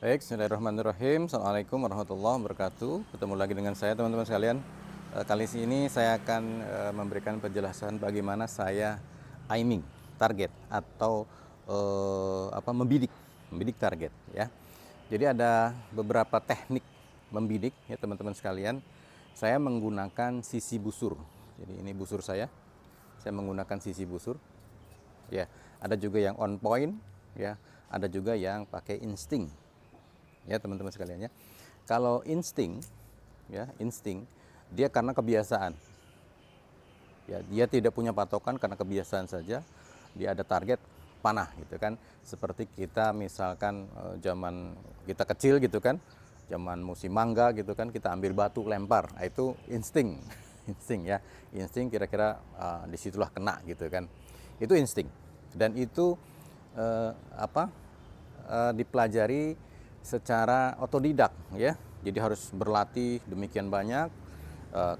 Baik, bismillahirrahmanirrahim. Assalamualaikum warahmatullahi wabarakatuh. Ketemu lagi dengan saya teman-teman sekalian. Kali ini saya akan memberikan penjelasan bagaimana saya aiming target atau membidik target ya. Jadi ada beberapa teknik membidik ya teman-teman sekalian. Saya menggunakan sisi busur. Jadi ini busur saya. Saya menggunakan sisi busur. Ya, ada juga yang on point ya, ada juga yang pakai insting. Ya teman-teman sekalian ya, kalau insting dia karena kebiasaan ya, dia tidak punya patokan karena kebiasaan saja. Dia ada target panah gitu kan, seperti kita misalkan zaman kita kecil gitu kan, zaman musim mangga gitu kan, kita ambil batu lempar. Nah, itu insting. Insting ya, insting kira-kira disitulah kena gitu kan, itu insting. Dan itu dipelajari secara otodidak ya, jadi harus berlatih demikian banyak.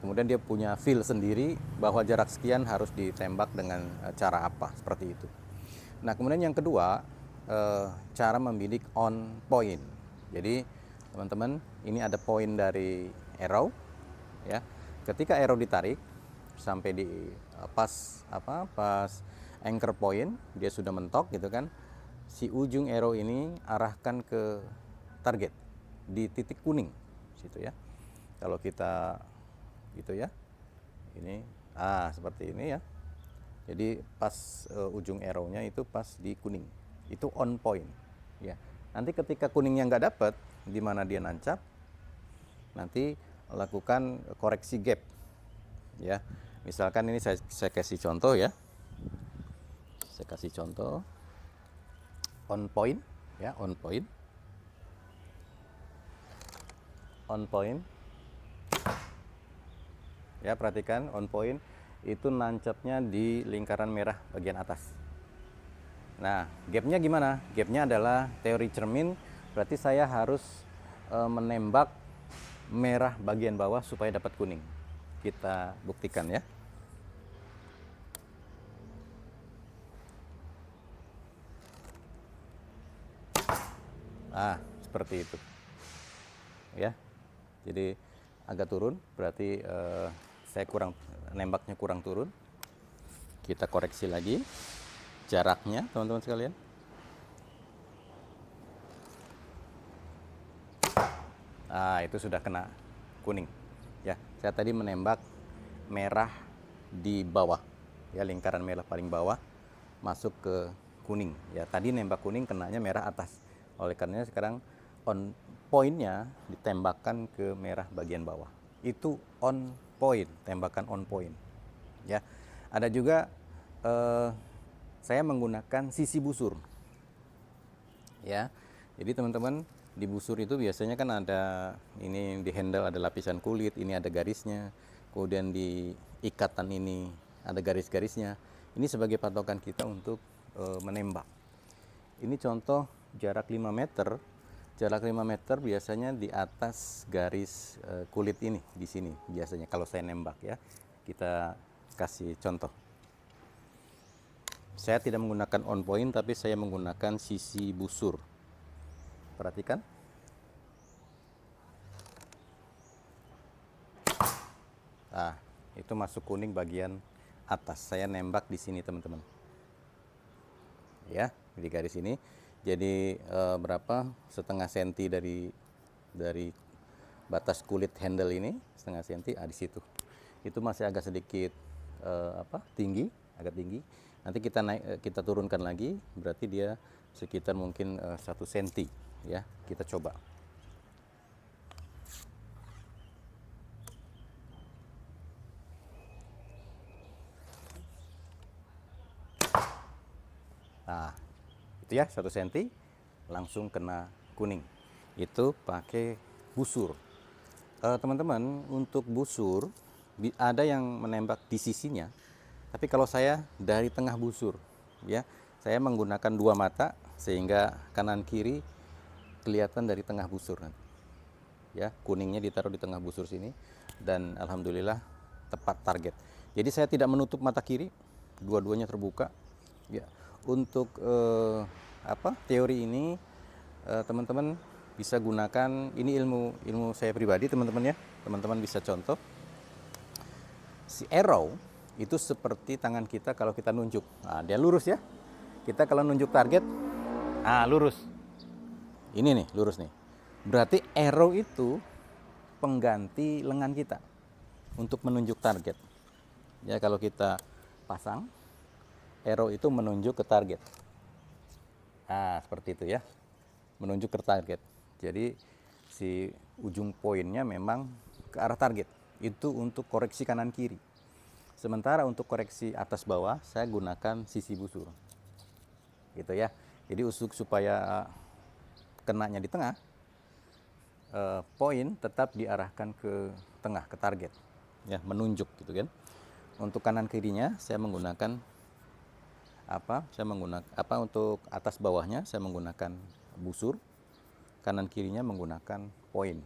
Kemudian dia punya feel sendiri bahwa jarak sekian harus ditembak dengan cara apa, seperti itu. Nah kemudian yang kedua, cara membidik on point. Jadi teman-teman, ini ada poin dari arrow ya. Ketika arrow ditarik sampai di pas anchor point, dia sudah mentok gitu kan, si ujung arrow ini arahkan ke target di titik kuning situ ya. Kalau kita gitu ya, ini seperti ini ya. Jadi pas ujung arrow-nya itu pas di kuning, itu on point ya. Nanti ketika kuningnya nggak dapet, di mana dia nancap, nanti lakukan koreksi gap ya. Misalkan ini saya kasih contoh ya, saya kasih contoh on point ya, on point ya. Perhatikan, on point itu nancapnya di lingkaran merah bagian atas. Nah gapnya gimana? Gapnya adalah teori cermin, berarti saya harus menembak merah bagian bawah supaya dapat kuning. Kita buktikan ya. Seperti itu ya. Jadi agak turun, berarti saya nembaknya kurang turun. Kita koreksi lagi jaraknya teman-teman sekalian. Itu sudah kena kuning ya. Saya tadi menembak merah di bawah ya, lingkaran merah paling bawah masuk ke kuning ya. Tadi nembak kuning, kenanya merah atas. Oleh karenanya sekarang on pointnya ditembakkan ke merah bagian bawah. Itu on point, tembakan on point ya. Ada juga saya menggunakan sisi busur ya. Jadi teman-teman, di busur itu biasanya kan ada ini, di handle ada lapisan kulit, ini ada garisnya, kemudian di ikatan ini ada garis-garisnya. Ini sebagai patokan kita untuk menembak. Ini contoh jarak 5 meter. Jarak 5 meter biasanya di atas garis kulit ini, di sini biasanya kalau saya nembak ya. Kita kasih contoh. Saya tidak menggunakan on point, tapi saya menggunakan sisi busur. Perhatikan. Itu masuk kuning bagian atas. Saya nembak di sini teman-teman. Ya, di garis ini. Jadi berapa? Setengah senti dari batas kulit handle ini, setengah senti di situ. Itu masih agak sedikit tinggi, agak tinggi. Nanti kita turunkan lagi, berarti dia sekitar mungkin 1 senti ya. Kita coba. Itu ya 1 senti langsung kena kuning. Itu pakai busur. Teman-teman, untuk busur ada yang menembak di sisinya, tapi kalau saya dari tengah busur ya. Saya menggunakan 2 mata sehingga kanan kiri kelihatan dari tengah busur nanti. Ya, kuningnya ditaruh di tengah busur sini dan alhamdulillah tepat target. Jadi saya tidak menutup mata kiri, dua-duanya terbuka. Ya, untuk teori ini teman-teman bisa gunakan, ini ilmu saya pribadi teman-teman ya. Teman-teman bisa contoh. Si arrow itu seperti tangan kita kalau kita nunjuk. Nah, dia lurus ya. Kita kalau nunjuk target, lurus. Ini nih, lurus nih. Berarti arrow itu pengganti lengan kita untuk menunjuk target. Ya, kalau kita pasang, arrow itu menunjuk ke target. Seperti itu ya. Menunjuk ke target. Jadi si ujung poinnya memang ke arah target. Itu untuk koreksi kanan kiri. Sementara untuk koreksi atas bawah saya gunakan sisi busur. Gitu ya. Jadi supaya kenanya di tengah, poin tetap diarahkan ke tengah, ke target. Ya, menunjuk gitu kan. Untuk kanan kirinya saya menggunakan untuk atas bawahnya saya menggunakan busur, kanan kirinya menggunakan poin.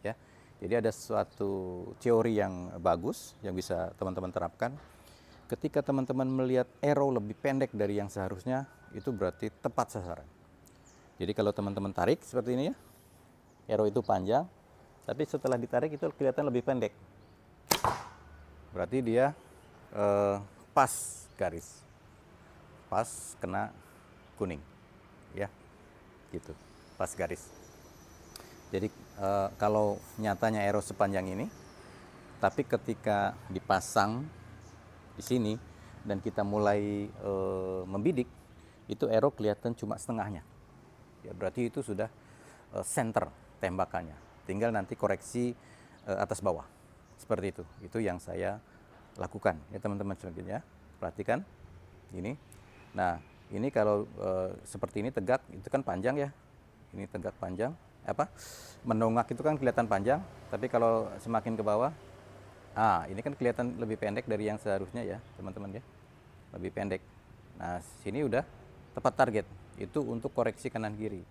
Ya. Jadi ada suatu teori yang bagus yang bisa teman-teman terapkan. Ketika teman-teman melihat arrow lebih pendek dari yang seharusnya, itu berarti tepat sasaran. Jadi kalau teman-teman tarik seperti ini ya, arrow itu panjang, tapi setelah ditarik itu kelihatan lebih pendek. Berarti dia pas garis, pas kena kuning, ya, gitu, pas garis. Jadi kalau nyatanya arrow sepanjang ini, tapi ketika dipasang di sini dan kita mulai membidik, itu arrow kelihatan cuma setengahnya. Ya, berarti itu sudah center tembakannya. Tinggal nanti koreksi atas bawah. Seperti itu. Itu yang saya lakukan ya teman-teman selanjutnya. Perhatikan ini. Nah, ini kalau seperti ini tegak, itu kan panjang ya. Ini tegak panjang. Mendongak itu kan kelihatan panjang, tapi kalau semakin ke bawah, ini kan kelihatan lebih pendek dari yang seharusnya ya teman-teman ya, lebih pendek. Nah, sini udah tepat target. Itu untuk koreksi kanan kiri.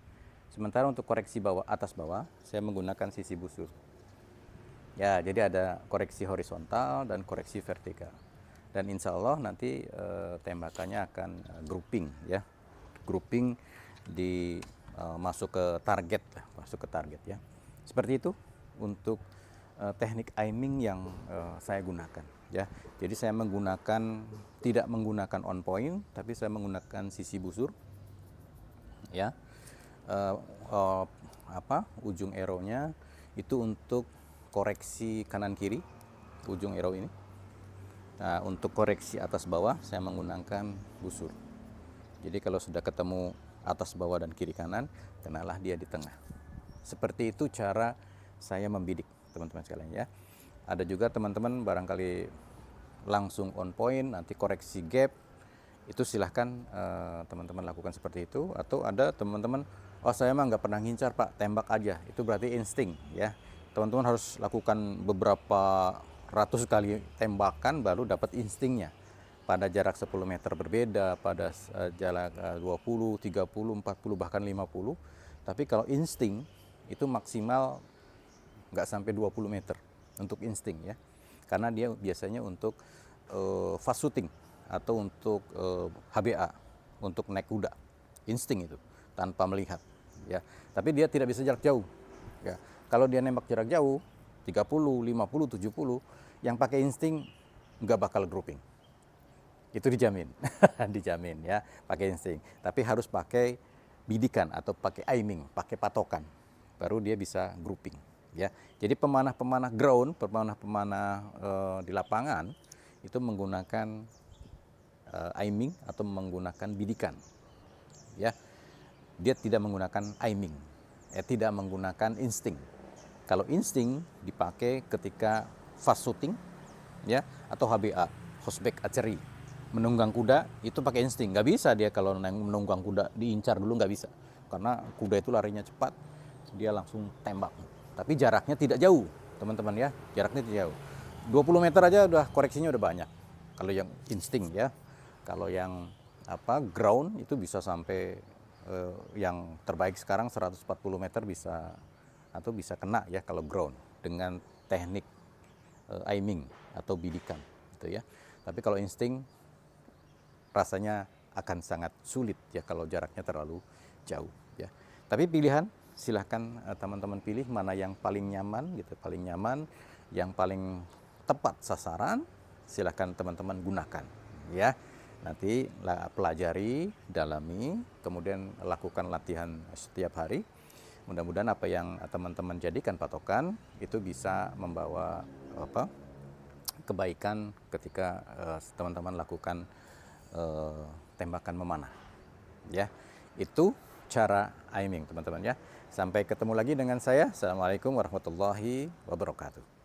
Sementara untuk koreksi atas bawah, saya menggunakan sisi busur. Ya, jadi ada koreksi horizontal dan koreksi vertikal. Dan insya Allah nanti tembakannya akan grouping ya, grouping masuk ke target ya. Seperti itu untuk teknik aiming yang saya gunakan ya. Jadi saya tidak menggunakan on point, tapi saya menggunakan sisi busur ya. Ujung arrow-nya itu untuk koreksi kanan kiri, ujung arrow ini. Nah, untuk koreksi atas bawah saya menggunakan busur. Jadi kalau sudah ketemu atas bawah dan kiri kanan, kenalah dia di tengah. Seperti itu cara saya membidik teman-teman sekalian ya. Ada juga teman-teman barangkali langsung on point, nanti koreksi gap, itu silahkan teman-teman lakukan seperti itu. Atau ada teman-teman, saya mah nggak pernah ngincar Pak, tembak aja. Itu berarti insting ya. Teman-teman harus lakukan beberapa ratus kali tembakan baru dapat instingnya. Pada jarak 10 meter berbeda, pada jarak 20, 30, 40, bahkan 50. Tapi kalau insting itu maksimal nggak sampai 20 meter untuk insting ya. Karena dia biasanya untuk fast shooting atau untuk HBA, untuk naik kuda. Insting itu, tanpa melihat ya. Tapi dia tidak bisa jarak jauh ya. Kalau dia nembak jarak jauh 30, 50, 70, yang pakai insting nggak bakal grouping. Itu dijamin. Dijamin ya, pakai insting. Tapi harus pakai bidikan atau pakai aiming, pakai patokan. Baru dia bisa grouping ya. Jadi pemanah-pemanah ground, pemanah-pemanah di lapangan itu menggunakan aiming atau menggunakan bidikan. Ya. Dia tidak menggunakan aiming. Tidak menggunakan insting. Kalau insting dipakai ketika fast shooting ya, atau HBA, horseback archery, menunggang kuda, itu pakai insting. Nggak bisa dia kalau menunggang kuda diincar dulu, nggak bisa, karena kuda itu larinya cepat, dia langsung tembak. Tapi jaraknya tidak jauh teman-teman ya, jaraknya tidak jauh, 20 meter aja udah koreksinya udah banyak kalau yang insting ya. Kalau yang ground itu bisa sampai yang terbaik sekarang 140 meter bisa, atau bisa kena ya kalau ground dengan teknik aiming atau bidikan gitu ya. Tapi kalau insting rasanya akan sangat sulit ya kalau jaraknya terlalu jauh ya. Tapi pilihan silahkan teman-teman pilih mana yang paling nyaman gitu, paling nyaman, yang paling tepat sasaran, silahkan teman-teman gunakan ya. Nanti pelajari, dalami, kemudian lakukan latihan setiap hari. Mudah-mudahan apa yang teman-teman jadikan patokan itu bisa membawa kebaikan ketika teman-teman lakukan tembakan memanah. Ya, itu cara aiming teman-teman ya. Sampai ketemu lagi dengan saya. Assalamualaikum warahmatullahi wabarakatuh.